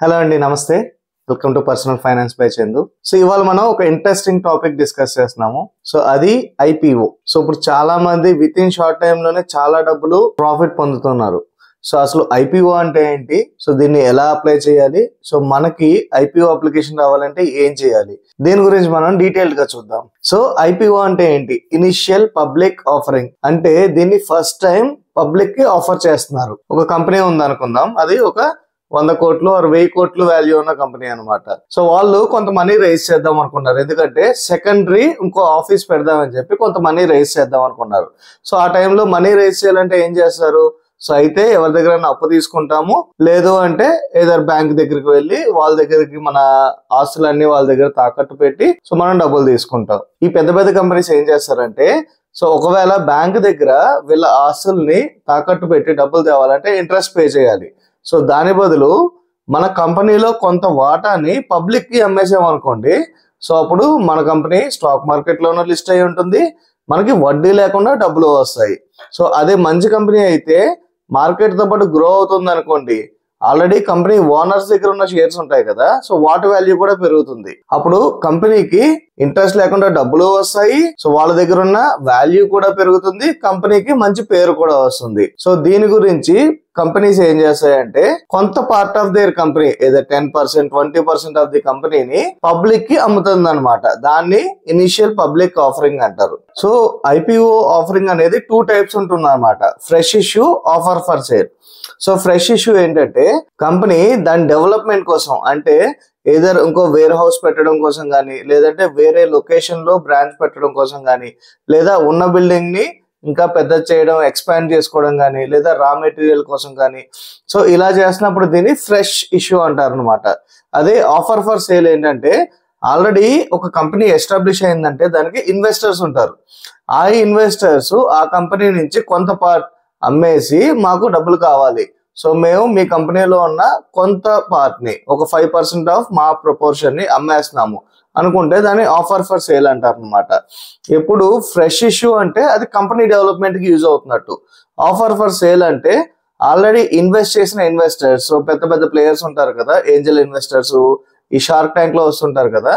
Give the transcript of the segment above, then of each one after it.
Hello అండి, నమస్తే. Welcome to personal finance by Chandu. So ఇవాళ మనం ఒక ఇంట్రెస్టింగ్ టాపిక్ డిస్కస్ చేస్తున్నాము. సో అది ఐపీఓ. సో ఇప్పుడు చాలా మంది విత్ ఇన్ షార్ట్ టైమ్ లోనే చాలా డబ్బులు ప్రాఫిట్ పొందుతున్నారు. సో అసలు ఐపీఓ అంటే ఏంటి, సో దీన్ని ఎలా అప్లై చేయాలి, సో మనకి ఐపీఓ అప్లికేషన్ రావాలంటే ఏం చేయాలి, దీని గురించి మనం డీటెయిల్డ్ గా చూద్దాం. సో ఐపీఓ అంటే ఏంటి? Initial public offering. అంటే దీన్ని ఫస్ట్ టైం పబ్లిక్ కి ఆఫర్ చేస్తున్నారు. ఒక కంపెనీ ఉందనుకుందాం, అది ఒక 100 కోట్లు ఆర్ 1000 కోట్లు వాల్యూ ఉన్న కంపెనీ అనమాట. సో వాళ్ళు కొంత మనీ రైజ్ చేద్దాం అనుకున్నారు. ఎందుకంటే సెకండరీ ఇంకో ఆఫీస్ పెడదామని చెప్పి కొంత మనీ రైజ్ చేద్దాం అనుకున్నారు. సో ఆ టైంలో మనీ రైజ్ చేయాలంటే ఏం చేస్తారు? సో అయితే ఎవరి దగ్గర అప్పు తీసుకుంటాము, లేదు అంటే ఏదో బ్యాంక్ దగ్గరికి వెళ్ళి వాళ్ళ దగ్గరికి మన ఆస్తులన్నీ వాళ్ళ దగ్గర తాకట్టు పెట్టి సో మనం డబ్బులు తీసుకుంటాం. ఈ పెద్ద పెద్ద కంపెనీస్ ఏం చేస్తారంటే, సో ఒకవేళ బ్యాంక్ దగ్గర వీళ్ళ ఆస్తుల్ని తాకట్టు పెట్టి డబ్బులు తేవాలంటే ఇంట్రెస్ట్ పే చేయాలి. సో దాని బదులు మన కంపెనీలో కొంత వాటాని పబ్లిక్ కి అమ్మేసామనుకోండి, సో అప్పుడు మన కంపెనీ స్టాక్ మార్కెట్ లోనూ లిస్ట్ అయి ఉంటుంది, మనకి వడ్డీ లేకుండా డబ్బులు వస్తాయి. సో అదే మంచి కంపెనీ అయితే మార్కెట్ తో పాటు గ్రో అవుతుంది అనుకోండి, ఆల్రెడీ కంపెనీ ఓనర్స్ దగ్గర ఉన్న షేర్స్ ఉంటాయి కదా, సో వాటి వాల్యూ కూడా పెరుగుతుంది. అప్పుడు కంపెనీకి ఇంట్రెస్ట్ లేకుండా డబ్బులు వస్తాయి, సో వాళ్ళ దగ్గర ఉన్న వాల్యూ కూడా పెరుగుతుంది, కంపెనీకి మంచి పేరు కూడా వస్తుంది. సో దీని గురించి కంపెనీస్ ఏం చేస్తాయంటే కొంత పార్ట్ ఆఫ్ దేర్ కంపెనీ, ఏదో 10%, 20% ఆఫ్ ది కంపెనీని పబ్లిక్ కి అమ్ముతుంది అనమాట. దాన్ని ఇనిషియల్ పబ్లిక్ ఆఫరింగ్ అంటారు. సో ఐపీఓ ఆఫరింగ్ అనేది 2 టైప్స్ ఉంటుంది అనమాట. Fresh issue, offer for sale. So fresh issue ఏంటంటే కంపెనీ దాని డెవలప్మెంట్ కోసం, అంటే ఏదర్ ఇంకో వేర్ హౌస్ పెట్టడం కోసం కానీ, లేదంటే వేరే లొకేషన్ లో బ్రాంచ్ పెట్టడం కోసం కానీ, లేదా ఉన్న బిల్డింగ్ ని ఇంకా పెద్ద చేయడం, ఎక్స్పాండ్ చేసుకోవడం కానీ, లేదా రా మెటీరియల్ కోసం కానీ, సో ఇలా చేసినప్పుడు దీన్ని ఫ్రెష్ ఇష్యూ అంటారు అనమాట. అదే ఆఫర్ ఫర్ సేల్ ఏంటంటే ఆల్రెడీ ఒక కంపెనీ ఎస్టాబ్లిష్ అయిందంటే దానికి ఇన్వెస్టర్స్ ఉంటారు. ఆ ఇన్వెస్టర్స్ ఆ కంపెనీ నుంచి కొంత పార్ట్ అమ్మేసి మాకు డబ్బులు కావాలి, సో మేము మీ కంపెనీలో ఉన్న కొంత పార్ట్ ని, ఒక 5% ఆఫ్ మా ప్రపోర్షన్ ని అమ్మేస్తున్నాము అనుకుంటే దాన్ని ఆఫర్ ఫర్ సేల్ అంటారు అనమాట. ఎప్పుడు ఫ్రెష్ ఇష్యూ అంటే అది కంపెనీ డెవలప్మెంట్ కి యూజ్ అవుతున్నట్టు. ఆఫర్ ఫర్ సేల్ అంటే ఆల్రెడీ ఇన్వెస్ట్ చేసిన ఇన్వెస్టర్స్, పెద్ద పెద్ద ప్లేయర్స్ ఉంటారు కదా, ఏంజల్ ఇన్వెస్టర్స్, ఈ షార్క్ ట్యాంక్ లో వస్తుంటారు కదా,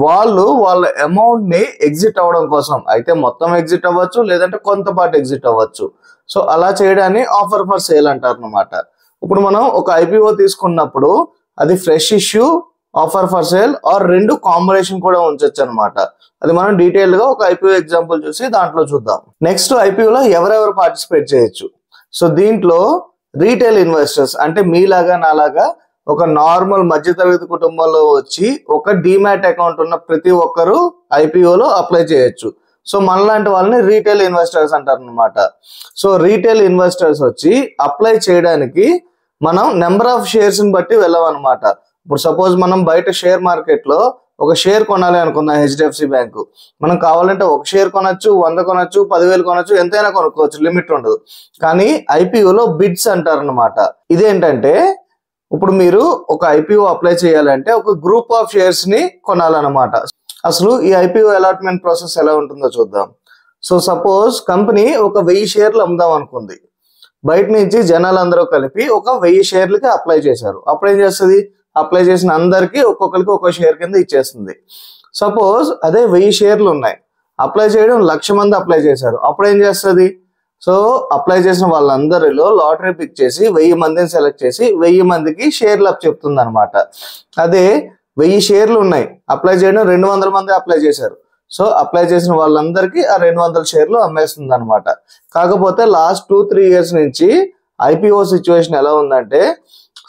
వాళ్ళు వాళ్ళ అమౌంట్ ని ఎగ్జిట్ అవ్వడం కోసం, అయితే మొత్తం ఎగ్జిట్ అవ్వచ్చు, లేదంటే కొంత పార్ట్ ఎగ్జిట్ అవ్వచ్చు, సో అలా చేయడాన్ని ఆఫర్ ఫర్ సేల్ అంటారు అనమాట. ఇప్పుడు మనం ఒక ఐపీఓ తీసుకున్నప్పుడు అది fresh issue, offer for sale are రెండు కాంబినేషన్ కూడా ఉంచొచ్చు అనమాట. అది మనం డీటెయిల్ గా ఒక ఐపీఓ ఎగ్జాంపుల్ చూసి దాంట్లో చూద్దాం. నెక్స్ట్ ఐపీఓలో ఎవరెవరు పార్టిసిపేట్ చేయొచ్చు. సో దీంట్లో రీటైల్ ఇన్వెస్టర్స్, అంటే మీలాగా నాలాగా ఒక నార్మల్ మధ్యతరగతి కుటుంబంలో వచ్చి ఒక డీమ్యాట్ అకౌంట్ ఉన్న ప్రతి ఒక్కరు ఐపీఓలో అప్లై చేయొచ్చు. సో మనలాంటి వాళ్ళని రీటైల్ ఇన్వెస్టర్స్ అంటారు అనమాట. సో రీటైల్ ఇన్వెస్టర్స్ వచ్చి అప్లై చేయడానికి మనం నెంబర్ ఆఫ్ షేర్స్ ని బట్టి వెళ్ళామన్నమాట. ఇప్పుడు సపోజ్ మనం బయట షేర్ మార్కెట్ లో ఒక షేర్ కొనాలి అనుకుందాం, హెచ్డిఎఫ్సి బ్యాంకు, మనం కావాలంటే ఒక షేర్ కొనొచ్చు, 100 కొనొచ్చు, 10,000 కొనొచ్చు, ఎంతైనా కొనుక్కోవచ్చు, లిమిట్ ఉండదు. కానీ ఐపీఓలో బిడ్స్ అంటారు అనమాట. ఇదేంటంటే ఇప్పుడు మీరు ఒక ఐపీఓ అప్లై చేయాలంటే ఒక గ్రూప్ ఆఫ్ షేర్స్ ని కొనాలన్నమాట. అసలు ఈ ఐపీఓ అలాట్మెంట్ ప్రాసెస్ ఎలా ఉంటుందో చూద్దాం. సో సపోజ్ కంపెనీ ఒక 1000 షేర్లు అమ్ముదాం అనుకుంది. బయట నుంచి జనాలందరూ కలిపి ఒక 1000 షేర్లకి అప్లై చేశారు. అప్పుడు ఏం చేస్తుంది? అప్లై చేసిన అందరికి ఒక్కొక్కరికి ఒక్కో షేర్ కింద ఇచ్చేస్తుంది. సపోజ్ అదే 1000 షేర్లు ఉన్నాయి, అప్లై చేయడం 1,00,000 మంది అప్లై చేశారు. అప్పుడు ఏం చేస్తుంది? సో అప్లై చేసిన వాళ్ళందరిలో లాటరీ పిక్ చేసి 1000 మందిని సెలెక్ట్ చేసి 1000 మందికి షేర్లు అప్ చెప్తుంది అనమాట. అదే 1000 షేర్లు ఉన్నాయి, అప్లై చేయడం 200 మంది అప్లై చేశారు. సో అప్లై చేసిన వాళ్ళందరికీ ఆ 200 షేర్లు అమ్మేస్తుంది అనమాట. కాకపోతే లాస్ట్ 2-3 ఇయర్స్ నుంచి ఐపీఓ సిచ్యువేషన్ ఎలా ఉందంటే,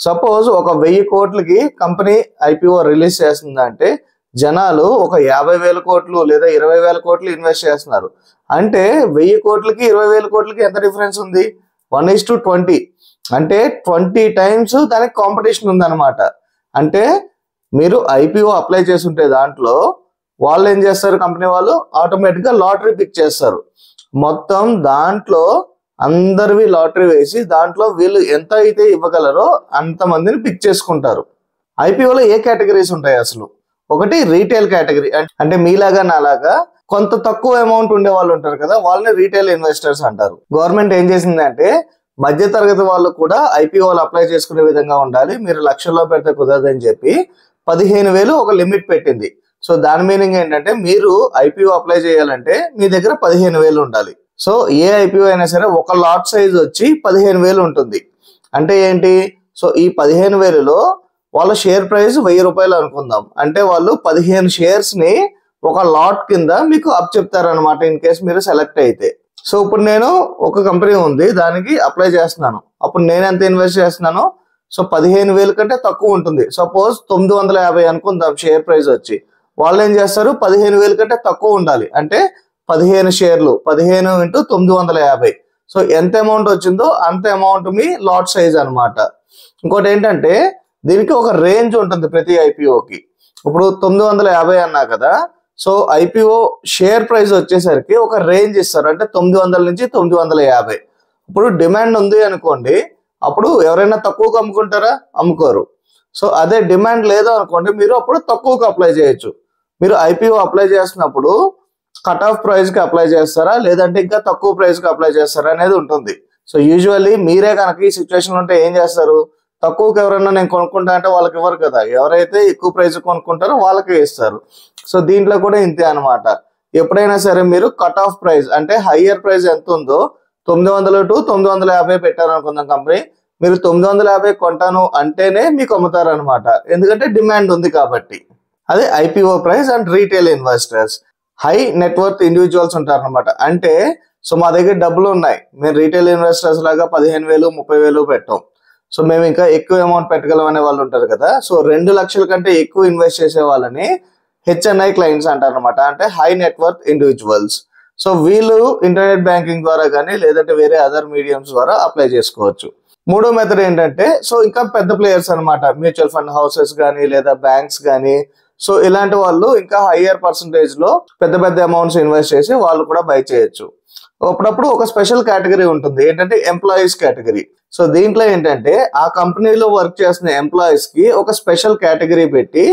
సపోజ్ ఒక 1000 కోట్లకి కంపెనీ ఐపీఓ రిలీజ్ చేస్తుందంటే జనాలు ఒక 50,000 కోట్లు లేదా 20,000 కోట్లు ఇన్వెస్ట్ చేస్తున్నారు. అంటే 1000 కోట్లకి 20,000 కోట్లకి ఎంత డిఫరెన్స్ ఉంది? 1:20. అంటే 20 టైమ్స్ దానికి కాంపిటీషన్ ఉందన్నమాట. అంటే మీరు ఐపీఓ అప్లై చేస్తుంటే దాంట్లో వాళ్ళు ఏం చేస్తారు, కంపెనీ వాళ్ళు ఆటోమేటిక్ గా లాటరీ పిక్ చేస్తారు. మొత్తం దాంట్లో అందరివి లాటరీ వేసి దాంట్లో వీళ్ళు ఎంత అయితే ఇవ్వగలరో అంత మందిని పిక్ చేసుకుంటారు. ఐపీఓలో ఏ కేటగిరీస్ ఉంటాయి అసలు? ఒకటి రీటైల్ కేటగిరీ, అంటే మీలాగా నాలాగా కొంత తక్కువ అమౌంట్ ఉండే వాళ్ళు ఉంటారు కదా, వాళ్ళని రీటైల్ ఇన్వెస్టర్స్ అంటారు. గవర్నమెంట్ ఏం చేసిందంటే మధ్య తరగతి వాళ్ళు కూడా ఐపీఓలు అప్లై చేసుకునే విధంగా ఉండాలి, మీరు లక్షల్లో పెడితే కుదరదని చెప్పి 15,000 ఒక లిమిట్ పెట్టింది. సో దాని మీనింగ్ ఏంటంటే మీరు ఐపీఓ అప్లై చేయాలంటే మీ దగ్గర 15,000 ఉండాలి. సో ఏ ఐపీఓ అయినా సరే ఒక లాట్ సైజ్ వచ్చి 15,000 ఉంటుంది. అంటే ఏంటి, సో ఈ 15,000లో వాళ్ళ షేర్ ప్రైస్ 1,000 రూపాయలు అనుకుందాం. అంటే వాళ్ళు 15 షేర్స్ ని ఒక లాట్ కింద మీకు అప్ చెప్తారనమాట ఇన్ కేస్ మీరు సెలెక్ట్ అయితే. సో ఇప్పుడు నేను ఒక కంపెనీ ఉంది, దానికి అప్లై చేస్తున్నాను. అప్పుడు నేను ఎంత ఇన్వెస్ట్ చేస్తున్నాను, సో 15,000 కంటే తక్కువ ఉంటుంది. సపోజ్ 950 అనుకుందాం షేర్ ప్రైస్ వచ్చి. వాళ్ళు ఏం చేస్తారు, 15,000 కంటే తక్కువ ఉండాలి. అంటే 15 షేర్లు, 15 × 950. సో ఎంత అమౌంట్ వచ్చిందో అంత అమౌంట్ మీ లాట్ సైజ్ అనమాట. ఇంకోటి ఏంటంటే దీనికి ఒక రేంజ్ ఉంటుంది ప్రతి ఐపీఓకి. ఇప్పుడు 950 అన్నా కదా, సో ఐపీఓ షేర్ ప్రైస్ వచ్చేసరికి ఒక రేంజ్ ఇస్తారు. అంటే 900 నుంచి 950. ఇప్పుడు డిమాండ్ ఉంది అనుకోండి, అప్పుడు ఎవరైనా తక్కువకు అమ్ముకుంటారా, అమ్ముకోరు. సో అదే డిమాండ్ లేదు అనుకోండి, మీరు అప్పుడు తక్కువకు అప్లై చేయొచ్చు. మీరు ఐపీఓ అప్లై చేసినప్పుడు కట్ ఆఫ్ ప్రైస్ కి అప్లై చేస్తారా లేదంటే ఇంకా తక్కువ ప్రైస్ కి అప్లై చేస్తారా అనేది ఉంటుంది. సో యూజువల్లీ మీరే కనుక ఈ సిచ్యువేషన్ ఉంటే ఏం చేస్తారు, తక్కువకి ఎవరైనా నేను కొనుక్కుంటా అంటే వాళ్ళకి ఇవ్వరు కదా, ఎవరైతే ఎక్కువ ప్రైస్ కొనుక్కుంటారో వాళ్ళకే ఇస్తారు. సో దీంట్లో కూడా ఇంతే అనమాట. ఎప్పుడైనా సరే మీరు కట్ ఆఫ్ ప్రైస్ అంటే హయ్యర్ ప్రైస్ ఎంత ఉందో 900 to 950 పెట్టారనుకుందాం కంపెనీ, మీరు 950 కొంటాను అంటేనే మీకు అమ్ముతారు అనమాట, ఎందుకంటే డిమాండ్ ఉంది కాబట్టి. అదే IPO price. And retail investors, high net worth individuals ఉంటారనమాట. అంటే సో మా దగ్గర డబ్బులు ఉన్నాయి, మేము రీటైల్ ఇన్వెస్టర్స్ లాగా 15,000 30,000 పెట్టాం, సో మేము ఇంకా ఎక్కువ అమౌంట్ పెట్టగలం అనే వాళ్ళు ఉంటారు కదా. సో 2 లక్షల కంటే ఎక్కువ ఇన్వెస్ట్ చేసే వాళ్ళని హెచ్ఎన్ఐ క్లయింట్స్ అంటారనమాట, అంటే హై నెట్వర్త్ ఇండివిజువల్స్. సో వీళ్ళు ఇంటర్నెట్ బ్యాంకింగ్ ద్వారా కానీ లేదంటే వేరే అదర్ మీడియంస్ ద్వారా అప్లై చేసుకోవచ్చు. మూడో మెథడ్ ఏంటంటే సో ఇంకా పెద్ద ప్లేయర్స్ అనమాట, మ్యూచువల్ ఫండ్ హౌసెస్ కానీ లేదా బ్యాంక్స్ కానీ. సో ఇలాంటి వాళ్ళు ఇంకా హయ్యర్ పర్సంటేజ్ లో పెద్ద పెద్ద అమౌంట్స్ ఇన్వెస్ట్ చేసి వాళ్ళు కూడా బై చేయొచ్చు. అప్పుడప్పుడు ఒక స్పెషల్ కేటగిరీ ఉంటుంది, ఏంటంటే ఎంప్లాయీస్ కేటగిరీ. సో దీంట్లో ఏంటంటే ఆ కంపెనీలో వర్క్ చేసిన ఎంప్లాయీస్ కి ఒక స్పెషల్ కేటగిరీ పెట్టి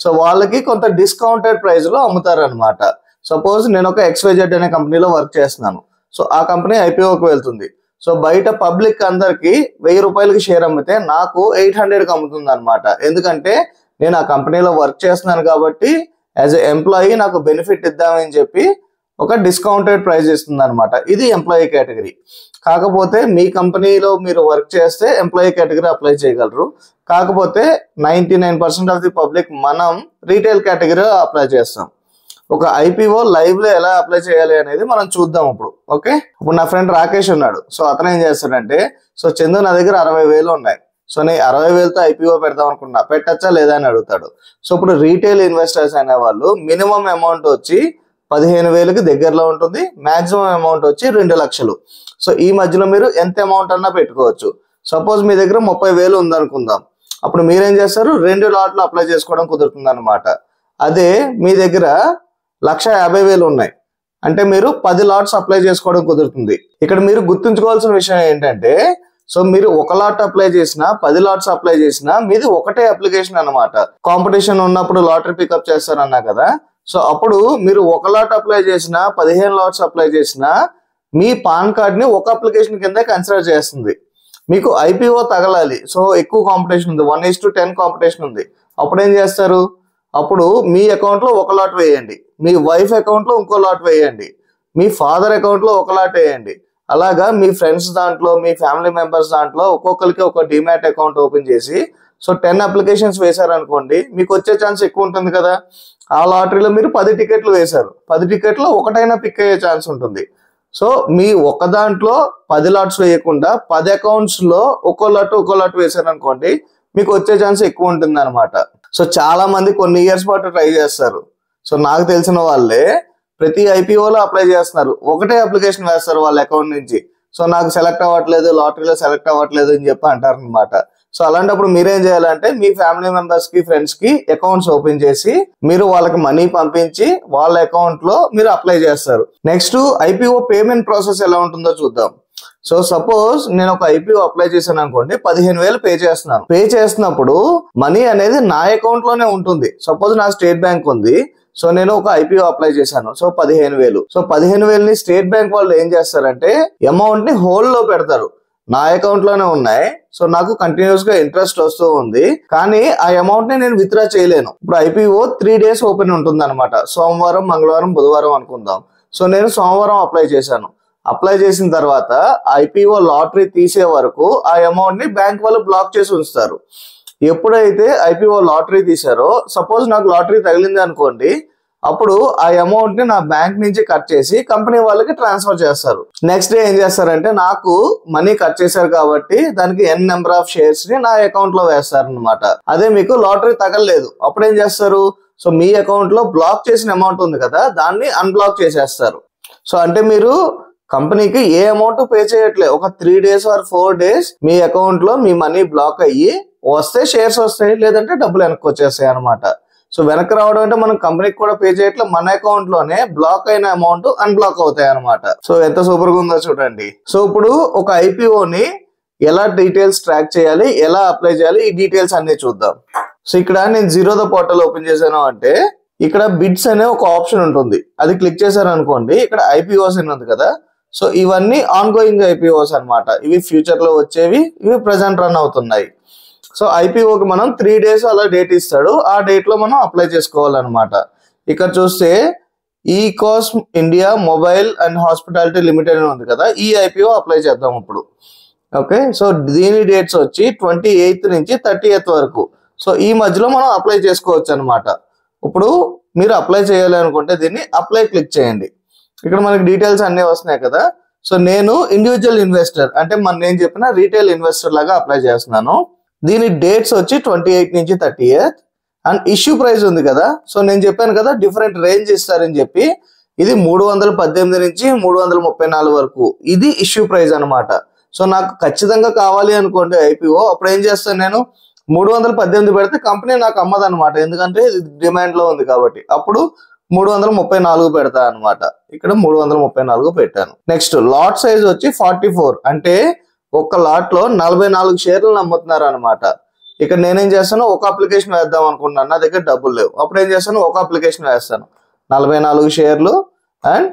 సో వాళ్ళకి కొంత డిస్కౌంటెడ్ ప్రైస్ లో అమ్ముతారు అనమాట. సపోజ్ నేను ఒక XYZ అనే కంపెనీలో వర్క్ చేస్తున్నాను, సో ఆ కంపెనీ ఐపీఓకి వెళ్తుంది. సో బయట పబ్లిక్ అందరికి 1,000 రూపాయలకి షేర్ అమ్మితే నాకు 800కి అమ్ముతుంది అనమాట. ఎందుకంటే నేను ఆ కంపెనీలో వర్క్ చేస్తున్నాను కాబట్టి యాజ్ ఎ ఎంప్లాయీ నాకు బెనిఫిట్ ఇద్దామని చెప్పి ఒక డిస్కౌంటెడ్ ప్రైస్ ఇస్తుంది అనమాట. ఇది ఎంప్లాయీ కేటగిరీ. కాకపోతే మీ కంపెనీలో మీరు వర్క్ చేస్తే ఎంప్లాయీ కేటగిరీ అప్లై చేయగలరు. కాకపోతే 99% ఆఫ్ ది పబ్లిక్ మనం రీటైల్ కేటగిరీ అప్లై చేస్తాం. ఒక ఐపీఓ లైవ్ లో ఎలా అప్లై చేయాలి అనేది మనం చూద్దాం ఇప్పుడు. ఓకే, ఇప్పుడు నా ఫ్రెండ్ రాకేష్ ఉన్నాడు. సో అతను ఏం చేస్తాడంటే, సో చందు నా దగ్గర 60,000 ఉన్నాయి, సో నేను 60,000తో ఐపీఓ పెడదాం అనుకున్నా, పెట్టచ్చా లేదా అని అడుగుతాడు. సో ఇప్పుడు రీటైల్ ఇన్వెస్టర్స్ అనే వాళ్ళు మినిమం అమౌంట్ వచ్చి 15,000కి దగ్గరలో ఉంటుంది, మాక్సిమం అమౌంట్ వచ్చి 2 లక్షలు. సో ఈ మధ్యలో మీరు ఎంత అమౌంట్ అన్నా పెట్టుకోవచ్చు. సపోజ్ మీ దగ్గర 30,000 ఉందనుకుందాం, అప్పుడు మీరేం చేస్తారు, 2 లాట్లు అప్లై చేసుకోవడం కుదురుతుంది అనమాట. అదే మీ దగ్గర 1,50,000 ఉన్నాయి అంటే మీరు 10 లాట్స్ అప్లై చేసుకోవడం కుదురుతుంది. ఇక్కడ మీరు గుర్తుంచుకోవాల్సిన విషయం ఏంటంటే, సో మీరు ఒక లాట్ అప్లై చేసినా 10 లాట్స్ అప్లై చేసినా మీది ఒకటే అప్లికేషన్ అనమాట. కాంపిటీషన్ ఉన్నప్పుడు లాటరీ పికప్ చేస్తారన్నా కదా, సో అప్పుడు మీరు ఒక లాట్ అప్లై చేసినా 15 లాట్స్ అప్లై చేసినా మీ పాన్ కార్డ్ ని ఒక అప్లికేషన్ కింద కన్సిడర్ చేస్తుంది. మీకు ఐపీఓ తగలాలి, సో ఎక్కువ కాంపిటీషన్ ఉంది, 1:10 కాంపిటీషన్ ఉంది. అప్పుడు ఏం చేస్తారు, అప్పుడు మీ అకౌంట్ లో ఒక లాట్ వేయండి, మీ వైఫ్ అకౌంట్ లో ఇంకో లాట్ వేయండి, మీ ఫాదర్ అకౌంట్ లో ఒక లాట్ వేయండి. అలాగా మీ ఫ్రెండ్స్ దాంట్లో మీ ఫ్యామిలీ మెంబర్స్ దాంట్లో ఒక్కొక్కరికి ఒక డిమాట్ అకౌంట్ ఓపెన్ చేసి సో 10 అప్లికేషన్స్ వేశారనుకోండి, మీకు వచ్చే ఛాన్స్ ఎక్కువ ఉంటుంది కదా. ఆ లాటరీలో మీరు 10 టికెట్లు వేశారు, 10 టికెట్లో ఒకటైనా పిక్ అయ్యే ఛాన్స్ ఉంటుంది. సో మీ ఒక దాంట్లో 10 లాట్స్ వేయకుండా 10 అకౌంట్స్ లో ఒక్కో లాట్ వేశారనుకోండి, మీకు వచ్చే ఛాన్స్ ఎక్కువ ఉంటుంది అనమాట. సో చాలా మంది కొన్ని ఇయర్స్ పాటు ట్రై చేస్తారు. సో నాకు తెలిసిన వాళ్ళే ప్రతి ఐపీఓలో అప్లై చేస్తున్నారు, ఒకటే అప్లికేషన్ వేస్తారు వాళ్ళ అకౌంట్ నుంచి. సో నాకు సెలెక్ట్ అవ్వట్లేదు, లాటరీలో సెలెక్ట్ అవ్వట్లేదు అని చెప్పి అంటారు అనమాట. సో అలాంటప్పుడు మీరేం చేయాలంటే మీ ఫ్యామిలీ మెంబర్స్ కి ఫ్రెండ్స్ కి అకౌంట్స్ ఓపెన్ చేసి మీరు వాళ్ళకి మనీ పంపించి వాళ్ళ అకౌంట్ లో మీరు అప్లై చేస్తారు. నెక్స్ట్ ఐపీఓ పేమెంట్ ప్రాసెస్ ఎలా ఉంటుందో చూద్దాం. సో సపోజ్ నేను ఒక ఐపీఓ అప్లై చేశాను అనుకోండి, 15,000 పే చేస్తున్నాను. పే చేసినప్పుడు మనీ అనేది నా అకౌంట్ లోనే ఉంటుంది. సపోజ్ నా స్టేట్ బ్యాంక్ ఉంది, సో నేను ఒక ఐపీఓ అప్లై చేశాను, సో 15,000. సో 15,000ని స్టేట్ బ్యాంక్ వాళ్ళు ఏం చేస్తారంటే అమౌంట్ ని హోల్డ్ లో పెడతారు. నా అకౌంట్ లోనే ఉన్నాయి. సో నాకు కంటిన్యూస్ గా ఇంట్రెస్ట్ వస్తూ ఉంది, కానీ ఆ అమౌంట్ ని నేను విత్డ్రా చేయలేను. ఇప్పుడు ఐపీఓ 3 days ఓపెన్ ఉంటుంది అనమాట. సోమవారం, మంగళవారం, బుధవారం అనుకుందాం. సో నేను సోమవారం అప్లై చేశాను. అప్లై చేసిన తర్వాత ఐపీఓ లాటరీ తీసే వరకు ఆ అమౌంట్ ని బ్యాంక్ వాళ్ళు బ్లాక్ చేసి ఉంచుతారు. ఎప్పుడైతే ఐపీఓ లాటరీ తీసారో, సపోజ్ నాకు లాటరీ తగిలింది అనుకోండి, అప్పుడు ఆ అమౌంట్ ని నా బ్యాంక్ నుంచి కట్ చేసి కంపెనీ వాళ్ళకి ట్రాన్స్ఫర్ చేస్తారు. నెక్స్ట్ డే ఏం చేస్తారంటే, నాకు మనీ కట్ చేశారు కాబట్టి దానికి n నెంబర్ ఆఫ్ షేర్స్ ని నా అకౌంట్ లో వేస్తారు అనమాట. అదే మీకు లాటరీ తగలలేదు, అప్పుడు ఏం చేస్తారు, సో మీ అకౌంట్ లో బ్లాక్ చేసిన అమౌంట్ ఉంది కదా, దాన్ని అన్బ్లాక్ చేసేస్తారు. సో అంటే మీరు కంపెనీకి ఏ అమౌంట్ పే చేయట్లేదు. ఒక 3 days or 4 days me account లో మీ మనీ బ్లాక్ అయ్యి వస్తే షేర్స్ వస్తాయి, లేదంటే డబ్బులు వెనక్కి వచ్చేస్తాయి అనమాట. సో వెనక్కి రావడం అంటే మనం కంపెనీకి కూడా పే చేయట్లేదు, మన అకౌంట్ లోనే బ్లాక్ అయిన అమౌంట్ అన్బ్లాక్ అవుతాయి అనమాట. సో ఎంత సూపర్ గా ఉందో చూడండి. సో ఇప్పుడు ఒక ఐపీఓని ఎలా డీటెయిల్స్ ట్రాక్ చేయాలి, ఎలా అప్లై చేయాలి, ఈ డీటెయిల్స్ అన్ని చూద్దాం. సో ఇక్కడ నేను జీరోదా పోర్టల్ ఓపెన్ చేశాను అంటే, ఇక్కడ బిడ్స్ అనే ఒక ఆప్షన్ ఉంటుంది. అది క్లిక్ చేశారు అనుకోండి, ఇక్కడ ఐపీఓస్ అని ఉంది కదా. సో ఇవన్నీ ఆన్ గోయింగ్ ఐపీఓస్ అనమాట. ఇవి ఫ్యూచర్ లో వచ్చేవి, ఇవి ప్రెసెంట్ రన్ అవుతున్నాయి. సో ఐపీఓకి మనం 3 days అలా డేట్ ఇస్తాడు, ఆ డేట్ లో మనం అప్లై చేసుకోవాలన్నమాట. ఇక్కడ చూస్తే Ecos India mobile and hospitality limited అని ఉంది కదా, ఈ ఐపీఓ అప్లై చేద్దాం ఇప్పుడు. ఓకే, సో దీని డేట్స్ వచ్చి 28th నుంచి 30th వరకు. సో ఈ మధ్యలో మనం అప్లై చేసుకోవచ్చు అనమాట. ఇప్పుడు మీరు అప్లై చేయాలి అనుకుంటే దీన్ని అప్లై క్లిక్ చేయండి. ఇక్కడ మనకి డీటెయిల్స్ అన్ని వస్తున్నాయి కదా. సో నేను ఇండివిజువల్ ఇన్వెస్టర్, అంటే నేను చెప్పిన రీటైల్ ఇన్వెస్టర్ లాగా అప్లై చేస్తున్నాను. దీని డేట్స్ వచ్చి 28 నుంచి 30th. అండ్ ఇష్యూ ప్రైస్ ఉంది కదా, సో నేను చెప్పాను కదా డిఫరెంట్ రేంజ్ ఇస్తారని చెప్పి, ఇది 318 నుంచి 334 వరకు, ఇది ఇష్యూ ప్రైస్ అనమాట. సో నాకు ఖచ్చితంగా కావాలి అనుకోండి ఐపీఓ, అప్పుడు ఏం చేస్తాను, నేను 318 పెడితే కంపెనీ నాకు అమ్మదు అనమాట, ఎందుకంటే ఇది డిమాండ్ లో ఉంది కాబట్టి. అప్పుడు 334 పెడతా అనమాట. ఇక్కడ 334 పెట్టాను. నెక్స్ట్ లాట్ సైజ్ వచ్చి 44, అంటే ఒక్క లాట్ లో 44 షేర్లు అమ్ముతున్నారు అనమాట. ఇక్కడ నేనేం చేస్తాను, ఒక అప్లికేషన్ వేద్దాం అనుకుంటున్నాను, నా దగ్గర డబ్బులు లేవు. అప్పుడు ఏం చేస్తాను, ఒక అప్లికేషన్ వేస్తాను, 44 షేర్లు. అండ్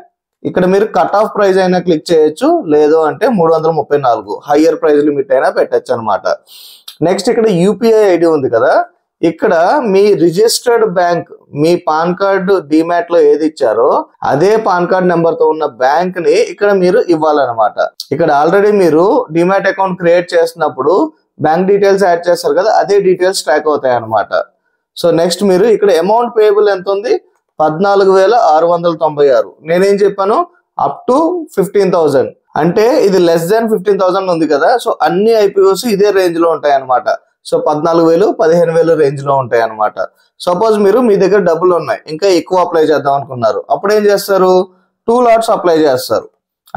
ఇక్కడ మీరు కట్ ఆఫ్ ప్రైస్ అయినా క్లిక్ చేయొచ్చు, లేదు అంటే 334 హయ్యర్ ప్రైస్ లిమిట్ అయినా పెట్టచ్చు అనమాట. నెక్స్ట్ ఇక్కడ యూపీఐ ఐడి ఉంది కదా, ఇక్కడ మీ రిజిస్టర్డ్ బ్యాంక్, మీ పాన్ కార్డు డిమాట్ లో ఏది ఇచ్చారో అదే పాన్ కార్డ్ నెంబర్ తో ఉన్న బ్యాంక్ ని ఇక్కడ మీరు ఇవ్వాలన్నమాట. ఇక్కడ ఆల్రెడీ మీరు డిమాట్ అకౌంట్ క్రియేట్ చేసినప్పుడు బ్యాంక్ డీటెయిల్స్ యాడ్ చేస్తారు కదా, అదే డీటెయిల్స్ ట్రాక్ అవుతాయి అనమాట. సో నెక్స్ట్ మీరు ఇక్కడ అమౌంట్ పేయబుల్ ఎంత ఉంది, 14,696. నేనేం చెప్పాను, అప్ టు 15,000, అంటే ఇది లెస్ దాన్ 15,000 ఉంది కదా. సో అన్ని ఐపీఓస్ ఇదే రేంజ్ లో ఉంటాయి అనమాట. సో 14,000, 15,000 రేంజ్ లో ఉంటాయి అనమాట. సపోజ్ మీరు మీ దగ్గర డబ్బులు ఉన్నాయి, ఇంకా ఎక్కువ అప్లై చేద్దాం అనుకున్నారు, అప్పుడు ఏం చేస్తారు, 2 lots అప్లై చేస్తారు,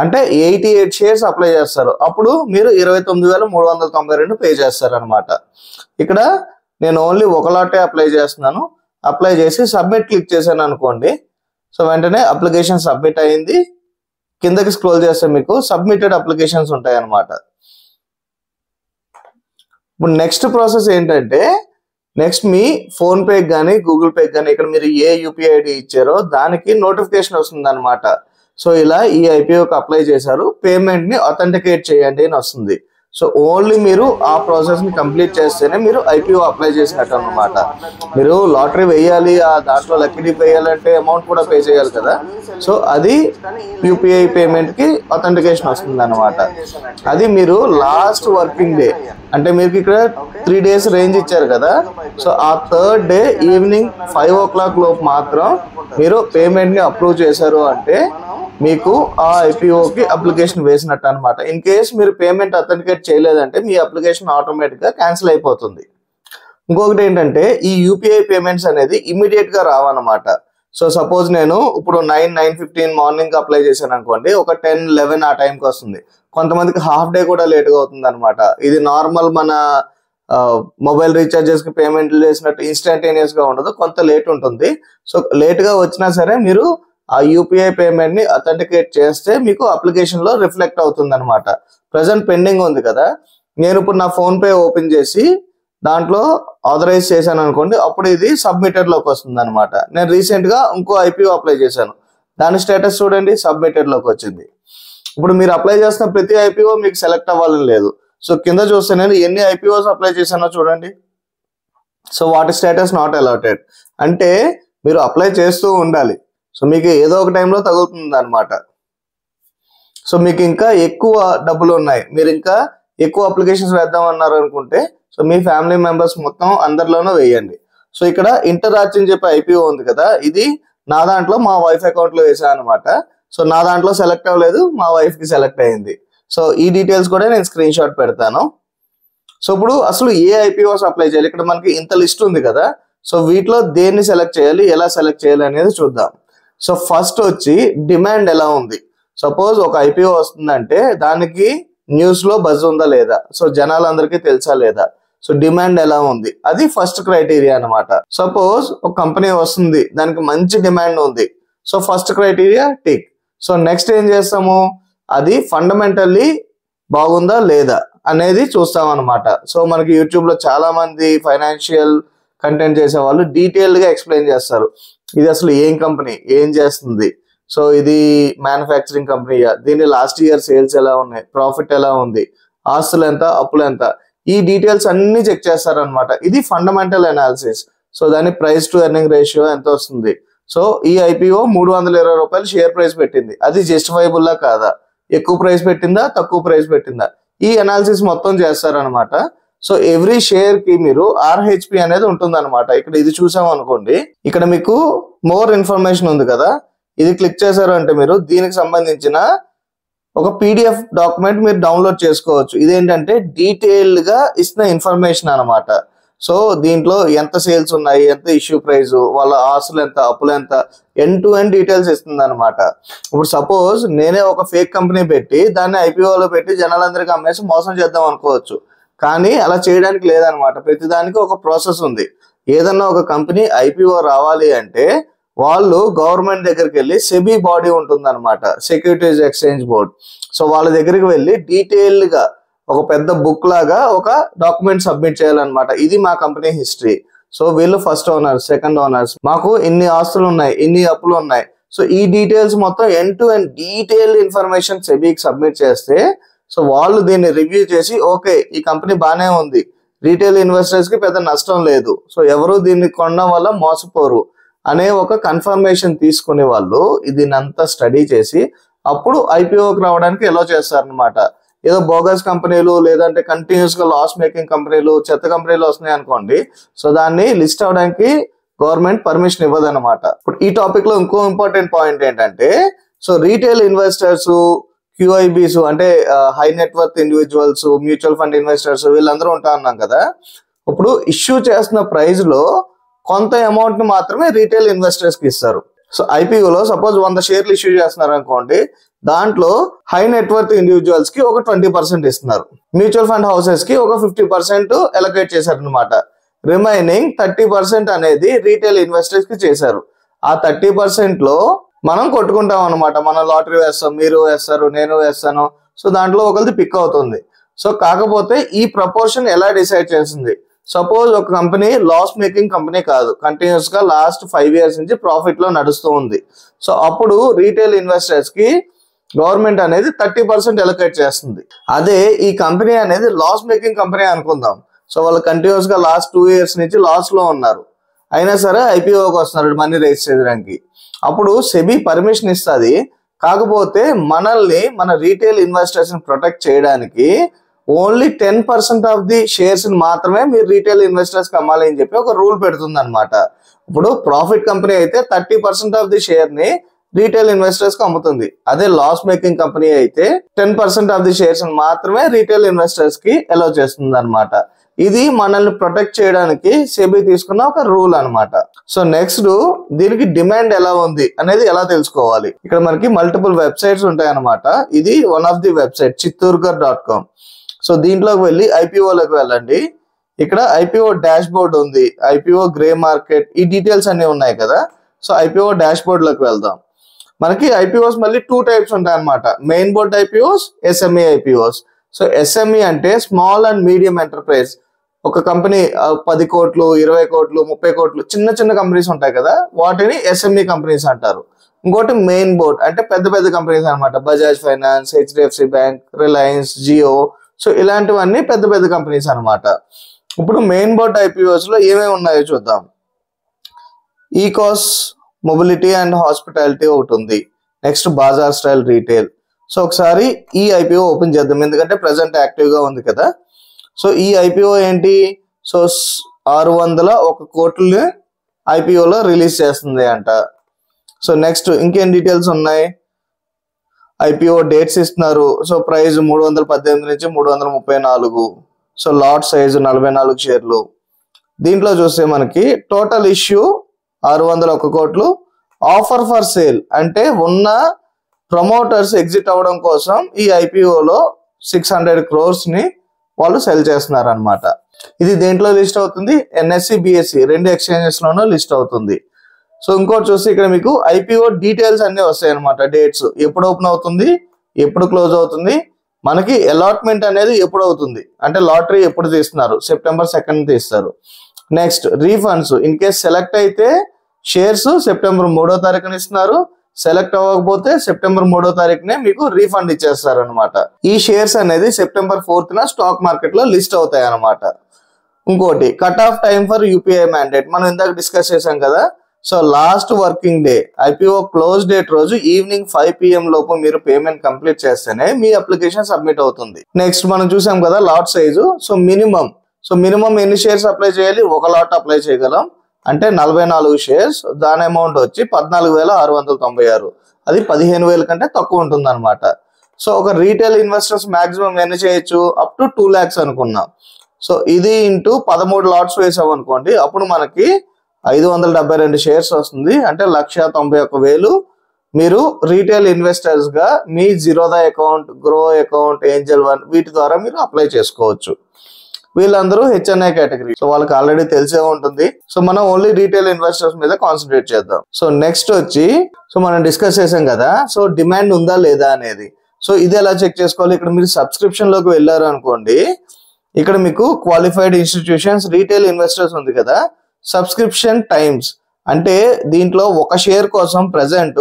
అంటే 88 షేర్స్ అప్లై చేస్తారు. అప్పుడు మీరు 29,392 పే చేస్తారు అనమాట. ఇక్కడ నేను ఓన్లీ ఒక లాటే అప్లై చేస్తున్నాను. అప్లై చేసి సబ్మిట్ క్లిక్ చేశాను అనుకోండి, సో వెంటనే అప్లికేషన్ సబ్మిట్ అయింది. కిందకి స్క్రోల్ చేస్తే మీకు సబ్మిటెడ్ అప్లికేషన్స్ ఉంటాయి అనమాట. ఇప్పుడు నెక్స్ట్ ప్రాసెస్ ఏంటంటే, నెక్స్ట్ మీ ఫోన్ పే కానీ గూగుల్ పే కానీ ఇక్కడ మీరు ఏ యూపీఐ ఐడి ఇచ్చారో దానికి నోటిఫికేషన్ వస్తుంది అనమాట. సో ఇలా ఈ ఐపీఓకి అప్లై చేశారు, పేమెంట్ ని అథెంటికేట్ చేయండి అని వస్తుంది. సో ఓన్లీ మీరు ఆ ప్రాసెస్ ని కంప్లీట్ చేస్తేనే మీరు ఐపీఓ అప్లై చేసినట్టు అనమాట. మీరు లాటరీ వేయాలి, ఆ దాంట్లో లక్కీ డిప్ వేయాలంటే అమౌంట్ కూడా పే చేయాలి కదా. సో అది యూపీఐ పేమెంట్ కి అథెంటికేషన్ వస్తుంది అనమాట. అది మీరు లాస్ట్ వర్కింగ్ డే, అంటే మీకు ఇక్కడ 3 days రేంజ్ ఇచ్చారు కదా. సో ఆ 3rd day ఈవినింగ్ 5 o'clock లోపు మాత్రం మీరు పేమెంట్ ని అప్రూవ్ చేశారు అంటే మీకు ఆ ఐపీఓకి అప్లికేషన్ వేసినట్టు అనమాట. ఇన్ కేస్ మీరు పేమెంట్ అథెంటికేట్ చేయలేదంటే మీ అప్లికేషన్ ఆటోమేటిక్ గా క్యాన్సిల్ అయిపోతుంది. ఇంకొకటి ఏంటంటే, ఈ యూపీఐ పేమెంట్స్ అనేది ఇమీడియట్ గా రావన్నమాట. సో సపోజ్ నేను ఇప్పుడు 9:15 మార్నింగ్ అప్లై చేశాను అనుకోండి, ఒక 10-11 ఆ టైంకి వస్తుంది. కొంతమందికి హాఫ్ డే కూడా లేట్ గా అవుతుంది అనమాట. ఇది నార్మల్ మన మొబైల్ రీఛార్జెస్ కి పేమెంట్ చేసినట్టు ఇన్స్టంటేనియస్ గా ఉండదు, కొంత లేట్ ఉంటుంది. సో లేట్ గా వచ్చినా సరే మీరు ఆ యూపీఐ పేమెంట్ ని అథెంటికేట్ చేస్తే మీకు అప్లికేషన్ లో రిఫ్లెక్ట్ అవుతుంది అనమాట. ప్రెసెంట్ పెండింగ్ ఉంది కదా, నేను ఇప్పుడు నా ఫోన్ పే ఓపెన్ చేసి దాంట్లో ఆథరైజ్ చేశాను అనుకోండి, అప్పుడు ఇది సబ్మిటెడ్ లోకి వస్తుంది అనమాట. నేను రీసెంట్ గా ఇంకో ఐపీఓ అప్లై చేశాను, దాని స్టేటస్ చూడండి, సబ్మిటెడ్ లోకి వచ్చింది. ఇప్పుడు మీరు అప్లై చేస్తున్న ప్రతి ఐపీఓ మీకు సెలెక్ట్ అవ్వాలని లేదు. సో కింద చూస్తే నేను ఎన్ని ఐపీఓస్ అప్లై చేశానో చూడండి. సో వాటి స్టేటస్ నాట్ అలాటెడ్ అంటే మీరు అప్లై చేస్తూ ఉండాలి. సో మీకు ఏదో ఒక టైంలో తగులుతుంది అనమాట. సో మీకు ఇంకా ఎక్కువ డబ్బులు ఉన్నాయి, మీరు ఇంకా ఎక్కువ అప్లికేషన్స్ వేద్దామన్నారు అనుకుంటే సో మీ ఫ్యామిలీ మెంబర్స్ మొత్తం అందరిలోనూ వేయండి. సో ఇక్కడ ఇంటరాచ్ అని చెప్పి ఐపీఓ ఉంది కదా, ఇది నా దాంట్లో మా వైఫ్ అకౌంట్ లో వేసాను అనమాట. సో నా దాంట్లో సెలెక్ట్ అవ్వలేదు, మా వైఫ్ కి సెలెక్ట్ అయింది. సో ఈ డీటెయిల్స్ కూడా నేను స్క్రీన్ షాట్ పెడతాను. సో ఇప్పుడు అసలు ఏ ఐపీఓస్ అప్లై చేయాలి, ఇక్కడ మనకి ఇంత లిస్ట్ ఉంది కదా. సో వీటిలో దేన్ని సెలెక్ట్ చేయాలి, ఎలా సెలెక్ట్ చేయాలి అనేది చూద్దాం. సో ఫస్ట్ వచ్చి డిమాండ్ ఎలా ఉంది. సపోజ్ ఒక ఐపీఓ వస్తుందంటే దానికి న్యూస్ లో బజ్ ఉందా లేదా, సో జనాలందరికీ తెలుసా లేదా, సో డిమాండ్ ఎలా ఉంది, అది ఫస్ట్ క్రైటీరియా అనమాట. సపోజ్ ఒక కంపెనీ వస్తుంది, దానికి మంచి డిమాండ్ ఉంది, so first criteria tick. So next ఏం చేస్తాము, అది ఫండమెంటల్లీ బాగుందా లేదా అనేది చూస్తాం అనమాట. సో మనకి యూట్యూబ్ లో చాలా మంది ఫైనాన్షియల్ కంటెంట్ చేసే వాళ్ళు డీటెయిల్డ్ గా ఎక్స్ప్లెయిన్ చేస్తారు. ఇది అసలు ఏం కంపెనీ, ఏం చేస్తుంది, సో ఇది మ్యానుఫ్యాక్చరింగ్ కంపెనీయా, దీని లాస్ట్ ఇయర్ సేల్స్ ఎలా ఉన్నాయి, ప్రాఫిట్ ఎలా ఉంది, ఆస్తులు ఎంత, అప్పులు ఎంత, ఈ డీటెయిల్స్ అన్ని చెక్ చేస్తారనమాట. ఇది ఫండమెంటల్ అనాలిసిస్. సో దాని ప్రైస్ టు ఎర్నింగ్ రేషియో ఎంత వస్తుంది. సో ఈ ఐపీఓ 320 రూపాయలు షేర్ ప్రైస్ పెట్టింది, అది జస్టిఫైబుల్లా కాదా, ఎక్కువ ప్రైస్ పెట్టిందా, తక్కువ ప్రైస్ పెట్టిందా, ఈ అనాలిసిస్ మొత్తం చేస్తారనమాట. సో ఎవ్రీ షేర్ కి మీరు ఆర్హెచ్పి అనేది ఉంటుంది అనమాట. ఇక్కడ ఇది చూసాం అనుకోండి, ఇక్కడ మీకు మోర్ ఇన్ఫర్మేషన్ ఉంది కదా, ఇది క్లిక్ చేశారు అంటే మీరు దీనికి సంబంధించిన ఒక పీడిఎఫ్ డాక్యుమెంట్ మీరు డౌన్లోడ్ చేసుకోవచ్చు. ఇదేంటంటే డీటెయిల్డ్ గా ఇస్తున్న ఇన్ఫర్మేషన్ అనమాట. సో దీంట్లో ఎంత సేల్స్ ఉన్నాయి, ఎంత ఇష్యూ ప్రైస్, వాళ్ళ ఆస్తులు ఎంత, అప్పులు ఎంత, ఎండ్ టు ఎండ్ డీటెయిల్స్ ఇస్తుంది అనమాట. ఇప్పుడు సపోజ్ నేనే ఒక ఫేక్ కంపెనీ పెట్టి దాన్ని ఐపీఓలో పెట్టి జనాలందరికీ అమ్మేసి మోసం చేద్దాం అనుకోవచ్చు, కానీ అలా చేయడానికి లేదనమాట. ప్రతిదానికి ఒక ప్రాసెస్ ఉంది. ఏదన్నా ఒక కంపెనీ ఐపీఓ రావాలి అంటే వాళ్ళు గవర్నమెంట్ దగ్గరికి వెళ్ళి సెబీ బాడీ ఉంటుంది అనమాట, సెక్యూరిటీస్ ఎక్స్చేంజ్ బోర్డ్. సో వాళ్ళ దగ్గరికి వెళ్ళి డీటెయిల్డ్ గా ఒక పెద్ద బుక్ లాగా ఒక డాక్యుమెంట్ సబ్మిట్ చేయాలన్నమాట. ఇది మా కంపెనీ హిస్టరీ. సో వీళ్ళు ఫస్ట్ ఓనర్స్, సెకండ్ ఓనర్స్, మాకు ఇన్ని ఆస్తులు ఉన్నాయి, ఇన్ని అప్పులు ఉన్నాయి. సో ఈ డీటెయిల్స్ మొత్తం end to end detailed information సెబీకి సబ్మిట్ చేస్తే సో వాళ్ళు దీన్ని రివ్యూ చేసి ఓకే ఈ కంపెనీ బాగానే ఉంది, రీటైల్ ఇన్వెస్టర్స్ కి పెద్ద నష్టం లేదు, సో ఎవరు దీన్ని కొనడం వల్ల మోసపోరు అనే ఒక కన్ఫర్మేషన్ తీసుకునే వాళ్ళు దీనంతా స్టడీ చేసి అప్పుడు ఐపీఓకి రావడానికి ఎలా చేస్తారనమాట. ఏదో బోగస్ కంపెనీలు లేదంటే కంటిన్యూస్ గా లాస్ మేకింగ్ కంపెనీలు, చెత్త కంపెనీలు వస్తున్నాయి అనుకోండి, సో దాన్ని లిస్ట్ అవడానికి గవర్నమెంట్ పర్మిషన్ ఇవ్వదు అనమాట. ఇప్పుడు ఈ టాపిక్ లో ఇంకో ఇంపార్టెంట్ పాయింట్ ఏంటంటే, సో రీటైల్ ఇన్వెస్టర్స్, క్యూఐబీస్ అంటే high net worth individuals, mutual fund investors వీళ్ళందరూ ఉంటా అన్నాం కదా. ఇప్పుడు ఇష్యూ చేస్తున్న ప్రైజ్ లో కొంత అమౌంట్ ని మాత్రమే రీటైల్ ఇన్వెస్టర్స్ కి ఇస్తారు. సో ఐపీఓలో సపోజ్ 100 షేర్లు ఇష్యూ చేస్తున్నారు అనుకోండి, దాంట్లో హై నెట్వర్త్ ఇండివిజువల్స్ కి ఒక 20% ఇస్తున్నారు, మ్యూచువల్ ఫండ్ హౌసెస్ కి ఒక 50% ఎలకేట్ చేశారు అనమాట. రిమైనింగ్ 30% అనేది రీటైల్ ఇన్వెస్టర్స్ కి చేశారు. ఆ 30% లో మనం కొట్టుకుంటాం అనమాట. మనం లాటరీ వేస్తాం, మీరు వేస్తారు, నేను వేస్తాను, సో దాంట్లో ఒకరిది పిక్ అవుతుంది. సో కాకపోతే ఈ ప్రపోర్షన్ ఎలా డిసైడ్ చేస్తుంది, సపోజ్ ఒక కంపెనీ లాస్ మేకింగ్ కంపెనీ కాదు, కంటిన్యూస్ గా లాస్ట్ 5 years నుంచి ప్రాఫిట్ లో నడుస్తూ ఉంది, సో అప్పుడు రీటైల్ ఇన్వెస్టర్స్ కి గవర్నమెంట్ అనేది 30% ఎలకేట్ చేస్తుంది. అదే ఈ కంపెనీ అనేది లాస్ మేకింగ్ కంపెనీ అనుకుందాం, సో వాళ్ళు కంటిన్యూస్ గా లాస్ట్ 2 years నుంచి లాస్ లో ఉన్నారు, అయినా సరే ఐపీఓకి వస్తున్నారు మనీ రేస్ చేయడానికి. అప్పుడు సెబీ పర్మిషన్ ఇస్తుంది. కాకపోతే మనల్ని, మన రీటైల్ ఇన్వెస్టర్స్ ని ప్రొటెక్ట్ చేయడానికి ఓన్లీ 10% ఆఫ్ ది షేర్స్ మాత్రమే మీరు రీటైల్ ఇన్వెస్టర్స్ కి అమ్మాలి అని చెప్పి ఒక రూల్ పెడుతుంది అనమాట. ఇప్పుడు ప్రాఫిట్ కంపెనీ అయితే 30% ఆఫ్ ది షేర్ ని రీటైల్ ఇన్వెస్టర్స్ కి అమ్ముతుంది. అదే లాస్ మేకింగ్ కంపెనీ అయితే 10% ఆఫ్ ది షేర్స్ మాత్రమే రీటైల్ ఇన్వెస్టర్స్ కి అలౌ చేస్తుంది అనమాట. ఇది మనల్ని ప్రొటెక్ట్ చేయడానికి సెబీ తీసుకున్న ఒక రూల్ అనమాట. సో నెక్స్ట్ దీనికి డిమాండ్ ఎలా ఉంది అనేది ఎలా తెలుసుకోవాలి. ఇక్కడ మనకి మల్టిపుల్ వెబ్సైట్స్ ఉంటాయి అనమాట. ఇది one of the website chittorgarh.com. So దీంట్లోకి వెళ్ళి ఐపీఓలోకి వెళ్ళండి. ఇక్కడ ఐపీఓ డాష్ బోర్డ్ ఉంది, ఐపీఓ గ్రే మార్కెట్, ఈ డీటెయిల్స్ అన్ని ఉన్నాయి కదా. సో ఐపీఓ డాష్ బోర్డ్ లోకి వెళ్దాం. మనకి ఐపీఓస్ మళ్ళీ 2 types ఉంటాయి అనమాట, main board IPOs, SME IPOs. So SME అంటే స్మాల్ అండ్ మీడియం ఎంటర్ప్రైజ్. ఒక కంపెనీ 10 కోట్లు, 20 కోట్లు, 30 కోట్లు చిన్న చిన్న కంపెనీస్ ఉంటాయి కదా, వాటిని ఎస్ఎంఈ కంపెనీస్ అంటారు. ఇంకోటి మెయిన్ బోర్డ్ అంటే పెద్ద పెద్ద కంపెనీస్ అనమాట, Bajaj finance, HDFC bank, Reliance, Jio. So ఇలాంటివన్నీ పెద్ద పెద్ద కంపెనీస్ అనమాట. ఇప్పుడు మెయిన్ బోర్డ్ ఐపీఓస్ లో ఏమేమి ఉన్నాయో చూద్దాం. ఈకాస్ మొబిలిటీ అండ్ హాస్పిటాలిటీ ఒకటి ఉంది. Next బాజార్ style retail. సో ఒకసారి ఈ ఐపీఓ ఓపెన్ చేద్దాం, ఎందుకంటే ప్రజెంట్ యాక్టివ్ గా ఉంది కదా. సో ఈ ఐపీఓ ఏంటి, సో 601 కోట్లని ఐపీఓలో రిలీజ్ చేస్తుంది అంట. సో నెక్స్ట్ ఇంకేం డీటెయిల్స్ ఉన్నాయి, ఐపీఓ డేట్స్ ఇస్తున్నారు. సో ప్రైస్ 318 నుంచి 334. సో లాట్ సైజు 44 షేర్లు. దీంట్లో చూస్తే మనకి టోటల్ ఇష్యూ 601 కోట్లు. ఆఫర్ ఫర్ సేల్ అంటే ఉన్న ప్రమోటర్స్ ఎగ్జిట్ అవ్వడం కోసం ఈ ఐపీఓలో 600 crores ని వాళ్ళు సెల్ చేస్తున్నారు అనమాట. ఇది దేంట్లో లిస్ట్ అవుతుంది, ఎన్ఎస్సి, బిఎస్సి 2 ఎక్స్చేంజెస్ లోనూ లిస్ట్ అవుతుంది. సో ఇంకోటి చూస్తే ఇక్కడ మీకు ఐపీఓ డీటెయిల్స్ అన్ని వస్తాయి అనమాట. డేట్స్, ఎప్పుడు ఓపెన్ అవుతుంది, ఎప్పుడు క్లోజ్ అవుతుంది, మనకి అలాట్మెంట్ అనేది ఎప్పుడు అవుతుంది, అంటే లాటరీ ఎప్పుడు తీస్తున్నారు, September 2nd తీస్తారు. Next refunds, in case select అయితే షేర్స్ September 3వ తారీఖున ఇస్తున్నారు. సెలెక్ట్ అవ్వకపోతే September 3వ తారీఖునే మీకు రీఫండ్ ఇచ్చేస్తారు అనమాట. ఈ షేర్స్ అనేది September 4th స్టాక్ మార్కెట్ లో లిస్ట్ అవుతాయి అనమాట. ఇంకోటి cut off time for UPI mandate, మనం ఇందాక డిస్కస్ చేసాం కదా. So last working day, IPO close date రోజు ఈవినింగ్ 5 PM లోపు మీరు పేమెంట్ కంప్లీట్ చేస్తేనే మీ అప్లికేషన్ సబ్మిట్ అవుతుంది. నెక్స్ట్ మనం చూసాం కదా లాట్ సైజు. సో మినిమం ఎన్ని షేర్స్ అప్లై చేయాలి, 1 లాట్ అప్లై చేయగలం, అంటే 44 షేర్స్. దాని అమౌంట్ వచ్చి 14,696. అది 15,000 కంటే తక్కువ ఉంటుంది అనమాట. సో ఒక రీటైల్ ఇన్వెస్టర్స్ మాక్సిమం ఎన్ని చేయొచ్చు, అప్ టు 2 lakhs అనుకున్నాం. సో ఇది ఇంటూ 13 లాట్స్ వేసాం అనుకోండి, అప్పుడు మనకి 572 షేర్స్ వస్తుంది, అంటే 1,91,000 మీరు రీటైల్ ఇన్వెస్టర్స్ గా మీ Zerodha account, Groww account, Angel One వీటి ద్వారా మీరు అప్లై చేసుకోవచ్చు. వీళ్ళందరూ హెచ్ఎన్ఐ కేటగిరీ, సో వాళ్ళకి ఆల్రెడీ తెలిసే ఉంటుంది. సో మనం ఓన్లీ రీటైల్ ఇన్వెస్టర్స్ మీద కాన్సన్ట్రేట్ చేద్దాం. సో నెక్స్ట్ వచ్చి, సో మనం డిస్కస్ చేసాం కదా, సో డిమాండ్ ఉందా లేదా అనేది. సో ఇది ఎలా చెక్ చేసుకోవాలి, ఇక్కడ మీరు సబ్స్క్రిప్షన్ లోకి వెళ్ళారు అనుకోండి, ఇక్కడ మీకు క్వాలిఫైడ్ ఇన్స్టిట్యూషన్స్, రీటైల్ ఇన్వెస్టర్స్ ఉంది కదా, సబ్స్క్రిప్షన్ టైమ్స్ అంటే దీంట్లో ఒక షేర్ కోసం ప్రెసెంట్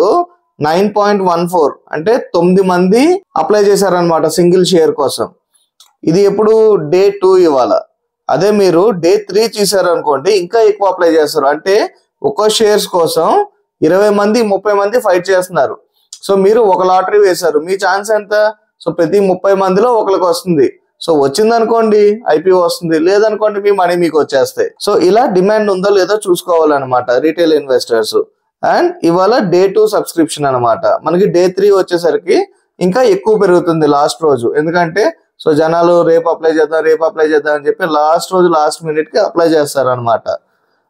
9.14 అంటే 9 మంది అప్లై చేశారనమాట సింగిల్ షేర్ కోసం. ఇది ఎప్పుడు డే 2 ఇవాళ. అదే మీరు డే 3 చేశారు అనుకోండి, ఇంకా ఎక్కువ అప్లై చేస్తారు, అంటే ఒక్కో షేర్స్ కోసం 20 మంది 30 మంది ఫైట్ చేస్తున్నారు. సో మీరు ఒక లాటరీ వేశారు, మీ ఛాన్స్ ఎంత, సో ప్రతి 30 మందిలో ఒకరికి వస్తుంది. సో వచ్చింది అనుకోండి ఐపీఓ వస్తుంది, లేదనుకోండి మీ మనీ మీకు వచ్చేస్తాయి. సో ఇలా డిమాండ్ ఉందో లేదో చూసుకోవాలన్నమాట రీటైల్ ఇన్వెస్టర్స్. అండ్ ఇవాళ డే 2 సబ్స్క్రిప్షన్ అనమాట. మనకి డే 3 వచ్చేసరికి ఇంకా ఎక్కువ పెరుగుతుంది లాస్ట్ రోజు, ఎందుకంటే సో జనాలు రేపు అప్లై చేద్దాం అని చెప్పి లాస్ట్ రోజు లాస్ట్ మినిట్ కి అప్లై చేస్తారు అనమాట.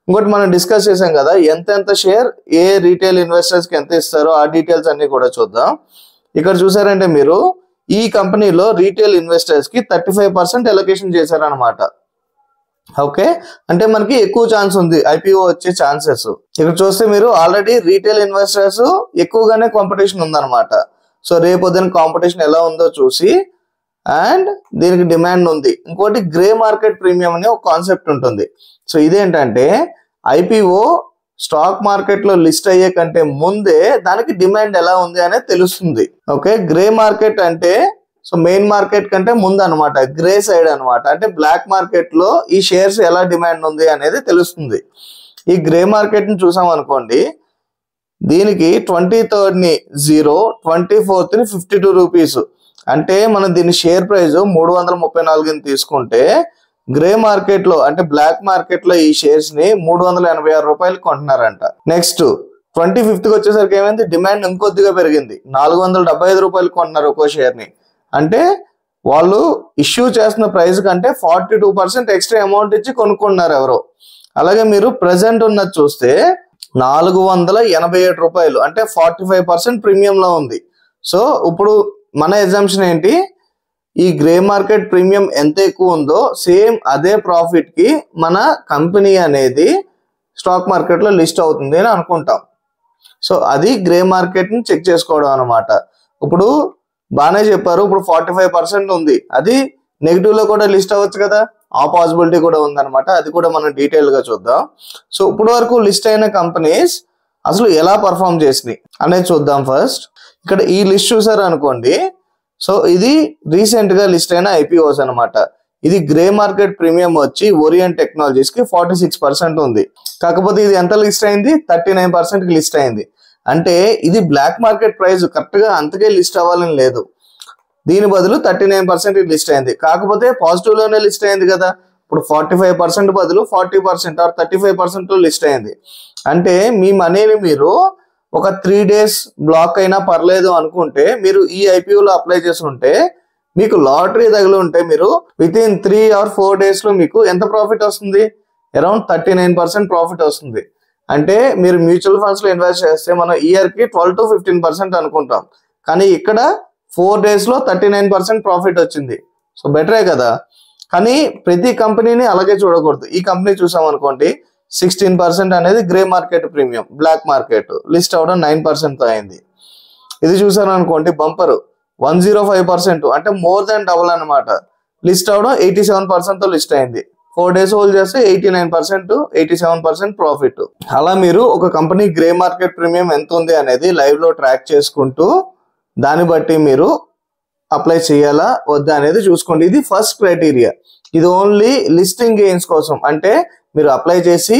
ఇంకోటి మనం డిస్కస్ చేసాం కదా, ఎంత షేర్ ఏ రీటైల్ ఇన్వెస్టర్స్ కి ఎంత ఇస్తారో ఆ డీటెయిల్స్ అన్ని కూడా చూద్దాం. ఇక్కడ చూసారంటే మీరు ఈ కంపెనీలో రీటైల్ ఇన్వెస్టర్స్ కి 35% ఎలొకేషన్ చేశారనమాట. ఓకే, అంటే మనకి ఎక్కువ ఛాన్స్ ఉంది ఐపీఓ వచ్చే ఛాన్సెస్. ఇక్కడ చూస్తే మీరు ఆల్రెడీ రీటైల్ ఇన్వెస్టర్స్ ఎక్కువగానే కాంపిటీషన్ ఉందన్నమాట. సో రేపొద్దున కాంపిటీషన్ ఎలా ఉందో చూసి, అండ్ దీనికి డిమాండ్ ఉంది. ఇంకోటి గ్రే మార్కెట్ ప్రీమియం అనే ఒక కాన్సెప్ట్ ఉంటుంది. సో ఇదేంటంటే ఐపీఓ స్టాక్ మార్కెట్ లో లిస్ట్ అయ్యే కంటే ముందే దానికి డిమాండ్ ఎలా ఉంది అనేది తెలుస్తుంది. ఓకే, గ్రే మార్కెట్ అంటే సో మెయిన్ మార్కెట్ కంటే ముందు అనమాట, గ్రే సైడ్ అనమాట. అంటే బ్లాక్ మార్కెట్ లో ఈ షేర్స్ ఎలా డిమాండ్ ఉంది అనేది తెలుస్తుంది. ఈ గ్రే మార్కెట్ ని చూసాం అనుకోండి, దీనికి 23rd 0, 24th 52 రూపీస్. అంటే మనం దీని షేర్ ప్రైస్ 334 తీసుకుంటే, గ్రే మార్కెట్ లో అంటే బ్లాక్ మార్కెట్ లో ఈ షేర్స్ ని 386 రూపాయలు కొంటున్నారంట. నెక్స్ట్ 25th వచ్చేసరికి ఏమైంది, డిమాండ్ ఇంకొద్దిగా పెరిగింది, 475 రూపాయలు కొంటున్నారు ఒక్కో షేర్ ని. అంటే వాళ్ళు ఇష్యూ చేస్తున్న ప్రైస్ కంటే 42% ఎక్స్ట్రా అమౌంట్ ఇచ్చి కొనుక్కున్నారు ఎవరో. అలాగే మీరు ప్రెసెంట్ ఉన్నది చూస్తే 487 రూపాయలు, అంటే 45% ప్రీమియం లో ఉంది. సో ఇప్పుడు మన ఎగ్జామ్షన్ ఏంటి, ఈ గ్రే మార్కెట్ ప్రీమియం ఎంత ఎక్కువ ఉందో సేమ్ అదే ప్రాఫిట్ కి మన కంపెనీ అనేది స్టాక్ మార్కెట్ లో లిస్ట్ అవుతుంది అని అనుకుంటాం. సో అది గ్రే మార్కెట్ ని చెక్ చేసుకోవడం అనమాట. ఇప్పుడు బాగానే చెప్పారు, ఇప్పుడు 45% ఉంది, అది నెగిటివ్ లో కూడా లిస్ట్ అవ్వచ్చు కదా, ఆ పాసిబిలిటీ కూడా ఉందన్నమాట. అది కూడా మనం డీటెయిల్ గా చూద్దాం. సో ఇప్పుడు వరకు లిస్ట్ అయిన కంపెనీస్ అసలు ఎలా పర్ఫామ్ చేసినాయి అనేది చూద్దాం. ఫస్ట్ ఇక్కడ ఈ లిస్ట్ చూసారు అనుకోండి. సో ఇది రీసెంట్ గా లిస్ట్ అయిన ఐపీఓస్ అనమాట. ఇది గ్రే మార్కెట్ ప్రీమియం వచ్చి ఓరియంట్ టెక్నాలజీస్ కి 46% ఉంది. కాకపోతే ఇది ఎంత లిస్ట్ అయింది? 39% కి లిస్ట్ అయింది. అంటే ఇది బ్లాక్ మార్కెట్ ప్రైస్ కరెక్ట్ గా అంతకే లిస్ట్ అవ్వాలని లేదు. దీని బదులు 39% లిస్ట్ అయింది. కాకపోతే పాజిటివ్ లోనే లిస్ట్ అయింది కదా. ఇప్పుడు 45% బదులు 40% ఆర్ 35% లిస్ట్ అయింది. అంటే మీ మనీని మీరు ఒక 3 days బ్లాక్ అయినా పర్లేదు అనుకుంటే మీరు ఈ ఐపీఓలో అప్లై చేసి ఉంటే మీకు లాటరీ తగిలి ఉంటే మీరు విత్ ఇన్ 3 or 4 days లో మీకు ఎంత ప్రాఫిట్ వస్తుంది? అరౌండ్ 39% ప్రాఫిట్ వస్తుంది. అంటే మీరు మ్యూచువల్ ఫండ్స్ లో ఇన్వెస్ట్ చేస్తే మనం ఇయర్ కి 12 to 15% అనుకుంటాం. కానీ ఇక్కడ 4 days లో 39% ప్రాఫిట్ వచ్చింది. సో బెటరే కదా. కానీ ప్రతి కంపెనీని అలాగే చూడకూడదు. ఈ కంపెనీ చూసాం అనుకోండి, 16% అనేది grey market premium, black market list అవడం 9% అయింది. ఇది చూసాను అనుకోండి బంపర్ 105%, అంటే మోర్ దాన్ డబుల్ అనమాట. లిస్ట్ అవడం 87% తో లిస్ట్ అయింది. 4 days హోల్డ్ చేస్తే 89%, 87% ప్రాఫిట్. అలా మీరు ఒక కంపెనీ గ్రే మార్కెట్ ప్రీమియం ఎంత ఉంది అనేది లైవ్ లో ట్రాక్ చేసుకుంటూ దాన్ని బట్టి మీరు అప్లై చేయాలా వద్దా అనేది చూసుకోండి. ఇది ఫస్ట్ క్రైటీరియా. ఇది ఓన్లీ లిస్టింగ్ గెయిన్స్ కోసం. అంటే మీరు అప్లై చేసి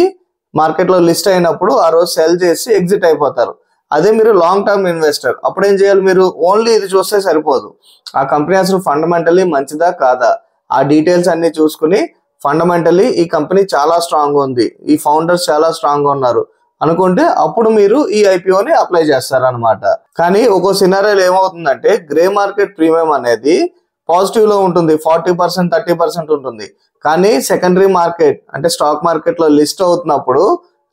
మార్కెట్ లో లిస్ట్ అయినప్పుడు ఆ రోజు సెల్ చేసి ఎగ్జిట్ అయిపోతారు. అదే మీరు లాంగ్ టర్మ్ ఇన్వెస్టర్, అప్పుడు ఏం చేయాలి? మీరు ఓన్లీ ఇది చూస్తే సరిపోదు. ఆ కంపెనీ అసలు ఫండమెంటల్లీ మంచిదా కాదా ఆ డీటెయిల్స్ అన్ని చూసుకుని ఫండమెంటల్లీ ఈ కంపెనీ చాలా స్ట్రాంగ్ ఉంది, ఈ ఫౌండర్స్ చాలా స్ట్రాంగ్ ఉన్నారు అనుకుంటే అప్పుడు మీరు ఈ ఐపీఓని అప్లై చేస్తారనమాట. కానీ ఒక్కో సినారియోలో ఏమవుతుందంటే గ్రే మార్కెట్ ప్రీమియం అనేది పాజిటివ్ లో ఉంటుంది, 40%, 30% ఉంటుంది. కానీ సెకండరీ మార్కెట్ అంటే స్టాక్ మార్కెట్ లో లిస్ట్ అవుతున్నప్పుడు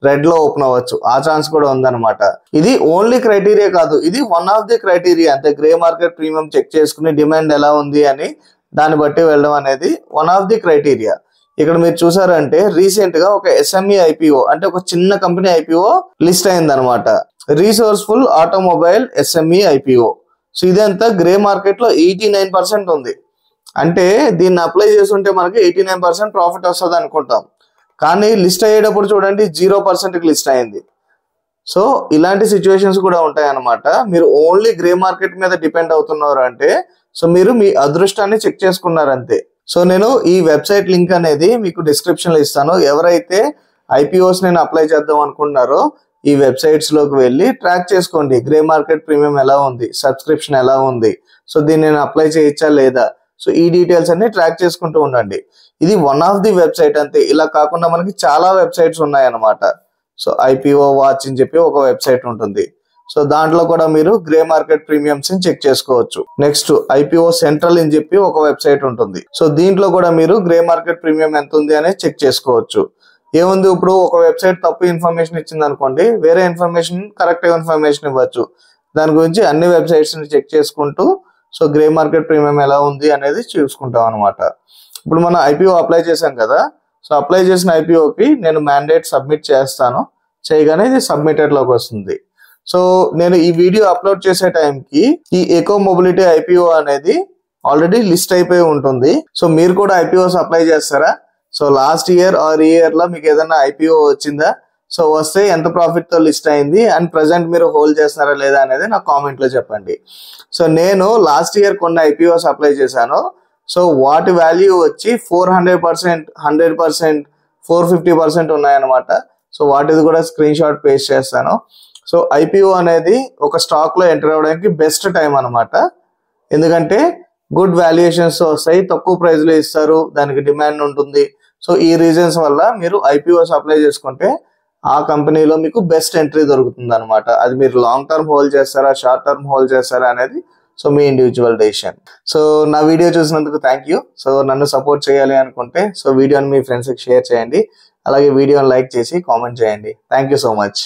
రెడ్ లో ఓపెన్ అవ్వచ్చు. ఆ ఛాన్స్ కూడా ఉందన్నమాట. ఇది ఓన్లీ క్రైటీరియా కాదు, ఇది వన్ ఆఫ్ ది క్రైటీరియా. అంటే గ్రే మార్కెట్ ప్రీమియం చెక్ చేసుకుని డిమాండ్ ఎలా ఉంది అని దాన్ని బట్టి వెళ్ళడం అనేది వన్ ఆఫ్ ది క్రైటీరియా. ఇక్కడ మీరు చూసారంటే రీసెంట్ గా ఒక ఎస్ఎంఈ ఐపీఓ అంటే ఒక చిన్న కంపెనీ ఐపీఓ లిస్ట్ అయింది అనమాట. రీసోర్స్ఫుల్ ఆటోమొబైల్ ఎస్ఎంఈ ఐపీఓ. సో ఇదంతా గ్రే మార్కెట్ లో 89% ఉంది. అంటే దీన్ని అప్లై చేస్తుంటే మనకి 89% ప్రాఫిట్ వస్తుంది అనుకుంటాం. కానీ లిస్ట్ అయ్యేటప్పుడు చూడండి 0% కి లిస్ట్ అయింది. సో ఇలాంటి సిచ్యువేషన్స్ కూడా ఉంటాయి అన్నమాట. మీరు ఓన్లీ గ్రే మార్కెట్ మీద డిపెండ్ అవుతున్నారు అంటే సో మీరు మీ అదృష్టాన్ని చెక్ చేసుకున్నారు అంతే. సో నేను ఈ వెబ్సైట్ లింక్ అనేది మీకు డిస్క్రిప్షన్ లో ఇస్తాను. ఎవరైతే ఐపీఓస్ నేను అప్లై చేద్దాం అనుకుంటున్నారో ఈ వెబ్సైట్స్ లోకి వెళ్ళి ట్రాక్ చేసుకోండి. గ్రే మార్కెట్ ప్రీమియం ఎలా ఉంది, సబ్స్క్రిప్షన్ ఎలా ఉంది, సో దీన్ని నేను అప్లై చేయొచ్చా లేదా, సో ఈ డీటెయిల్స్ అన్ని ట్రాక్ చేసుకుంటూ ఉండండి. ఇది వన్ ఆఫ్ ది వెబ్సైట్ అంతే. ఇలా కాకుండా మనకి చాలా వెబ్సైట్స్ ఉన్నాయి అన్నమాట. సో ఐపీఓ వాచ్ అని చెప్పి ఒక వెబ్సైట్ ఉంటుంది. సో దాంట్లో కూడా మీరు గ్రే మార్కెట్ ప్రీమియమ్స్ ని చెక్ చేసుకోవచ్చు. నెక్స్ట్ ఐపీఓ సెంట్రల్ అని చెప్పి ఒక వెబ్సైట్ ఉంటుంది. సో దీంట్లో కూడా మీరు గ్రే మార్కెట్ ప్రీమియం ఎంత ఉంది అనేది చెక్ చేసుకోవచ్చు. ఏముంది, ఇప్పుడు ఒక వెబ్సైట్ తప్పు ఇన్ఫర్మేషన్ ఇచ్చింది అనుకోండి, వేరే ఇన్ఫర్మేషన్ కరెక్ట్ ఇన్ఫర్మేషన్ ఇవ్వచ్చు. దాని గురించి అన్ని వెబ్సైట్స్ ని చెక్ చేసుకుంటూ సో గ్రే మార్కెట్ ప్రీమియం ఎలా ఉంది అనేది చూసుకుంటాం అనమాట. ఇప్పుడు మనం ఐపీఓ అప్లై చేశాం కదా. సో అప్లై చేసిన ఐపీఓకి నేను మ్యాండేట్ సబ్మిట్ చేస్తాను. చేయగానే ఇది సబ్మిటెడ్ లోకి వస్తుంది. సో నేను ఈ వీడియో అప్లోడ్ చేసే టైంకి ఈ ఎకో మొబిలిటీ ఐపీఓ అనేది ఆల్రెడీ లిస్ట్ అయిపోయి ఉంటుంది. సో మీరు కూడా ఐపీఓస్ అప్లై చేస్తారా? So last year are year లో మీకు ఏదైనా ఐపీఓ వచ్చిందా? సో వస్తే ఎంత ప్రాఫిట్ తో లిస్ట్ అయింది అండ్ ప్రెసెంట్ మీరు హోల్డ్ చేస్తున్నారా లేదా అనేది నాకు కామెంట్ లో చెప్పండి. సో నేను లాస్ట్ ఇయర్ కొన్ని ఐపీఓస్ అప్లై చేశాను. సో వాటి వాల్యూ వచ్చి 400%, 100%, 450% ఉన్నాయన్నమాట. సో వాటిది కూడా స్క్రీన్ షాట్ పేస్ట్ చేస్తాను. సో ఐపీఓ అనేది ఒక స్టాక్ లో ఎంటర్ అవ్వడానికి బెస్ట్ టైం అనమాట. ఎందుకంటే గుడ్ వాల్యుయేషన్స్ వస్తాయి, తక్కువ ప్రైస్ లో ఇస్తారు, దానికి డిమాండ్ ఉంటుంది. సో ఈ రీజన్స్ వల్ల మీరు ఐపీఓస్ అప్లై చేసుకుంటే ఆ కంపెనీలో మీకు బెస్ట్ ఎంట్రీ దొరుకుతుంది అనమాట. అది మీరు లాంగ్ టర్మ్ హోల్డ్ చేస్తారా, షార్ట్ టర్మ్ హోల్డ్ చేస్తారా అనేది సో మీ ఇండివిజువల్ డెసిషన్. సో నా వీడియో చూసినందుకు థ్యాంక్ యూ. సో నన్ను సపోర్ట్ చేయాలి అనుకుంటే సో వీడియోని మీ ఫ్రెండ్స్కి షేర్ చేయండి. అలాగే వీడియోని లైక్ చేసి కామెంట్ చేయండి. Thank you so much.